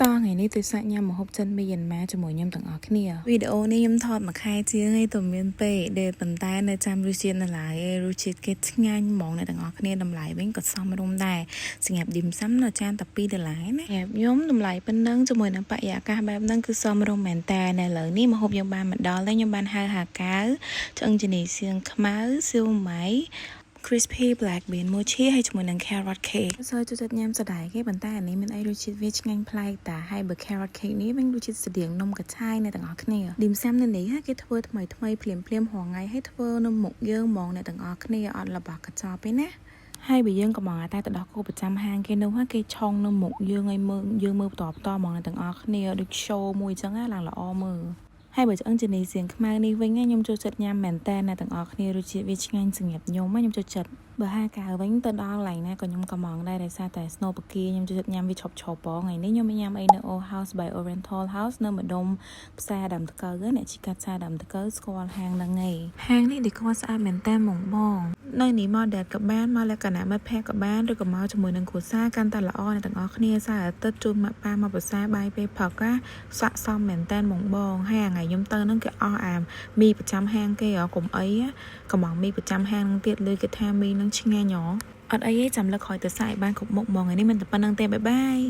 តថ្ងៃនេះទិសញ៉ាំម្ហូបចិនមីយ៉ាន់ម៉ាជាមួយខ្ញុំទាំងអស់គ្នាវីដេអូនេះខ្ញុំថតមួយខែជាងហើយទៅមានពេកដែលប៉ុន្តែនៅចាំរសជាតិនៅឡើយរសជាតិគេឆ្ងាញ់ហ្មងអ្នកទាំងអស់គ្នាតម្លៃវិញក៏សមរម្យដែរសម្រាប់ឌីមសាំនៅចានតែ$2ណាសម្រាប់ខ្ញុំតម្លៃប៉ុណ្ណឹងជាមួយនឹងបរិយាកាសបែបហ្នឹងគឺសមរម្យមែនតើនៅលើនេះម្ហូបយើងបានមកដល់ហើយខ្ញុំបានហៅហាកាវឆ្អឹងជំនីសៀងខ្មៅសៀវម៉ៃcrispy black bean mochi ហើយជាមួយនឹង carrot cake សើចូលចិត្តញ៉ាំសដែរគេប៉ុន្តែអានេះមានអីរសជាតិវាឆ្ងាញ់ប្លែកតាហើយបើ carrot cake នេះវិញរសជាតិស្តៀងនំកញ្ឆាយអ្នកទាំងអស់គ្នាឌីមសាំនៅនេះគេធ្វើថ្មីភ្លាមរាល់ថ្ងៃហើយធ្វើនៅមុខយើងហ្មងអ្នកទាំងអស់គ្នាអត់របស់កញ្ចប់ទេណាហើយបើយើងក៏មកតែទៅដល់គោប្រចាំហាងគេនោះគេឆុងនៅមុខយើងឲ្យមើលយើងមើលបន្តហ្មងអ្នកទាំងអស់គ្នាដូច show មួយអញ្ចឹងឡើងល្អមើលហើយបើឆ្អឹងជំនីសៀងខ្មៅនេះវិញខ្ញុំចូលចិត្តញ៉ាំមែនតើអ្នកទាំងអស់គ្នារសជាតិវាឆ្ងាញ់សម្រាប់ខ្ញុំខ្ញុំចូលចិត្តបើហាកាវវិញទៅដល់កន្លែងណាក៏ខ្ញុំក៏មកដែរដោយសារតែ Snow Peak ខ្ញុំចូលចិត្តញ៉ាំវាឈប់ផងថ្ងៃនេះខ្ញុំញ៉ាំអីនៅ Old House by Oriental House នៅម្ដុំផ្សារដើមតកៅអ្នកជីកាត់ផ្សារដើមតកៅស្គាល់ហាងហ្នឹងឯងហាងនេះឌីកូស្អាតមែនតើហ្មងនៅនេះមកដែរក៏បានមកលក្ខណៈមិត្តភ័ក្តិក៏បានឬក៏មកជាមួយនឹងគ្រួសារកាន់តែល្អអ្នកទាំងអស់គ្នាសារអាទិត្យជូនម៉ាក់ប៉ាមកប្រសាបាយពេលផឹកស័ក្តិសមមែនតើហ្មងហើយថ្ងៃខ្ញុំទៅហ្នឹងគេអស់អាមីប្រចាំហាងគេកុំអីកំងមីប្រចាំហាងហ្នឹងទៀតលើគេថាមីហ្នឹងឆ្ងាញ់អត់អីទេចាំលើកក្រោយទៅសាកឲ្យបានគ្រប់មុខហ្មងថ្ងៃនេះមិនតែប៉ុណ្្នឹងទេបាយបាយ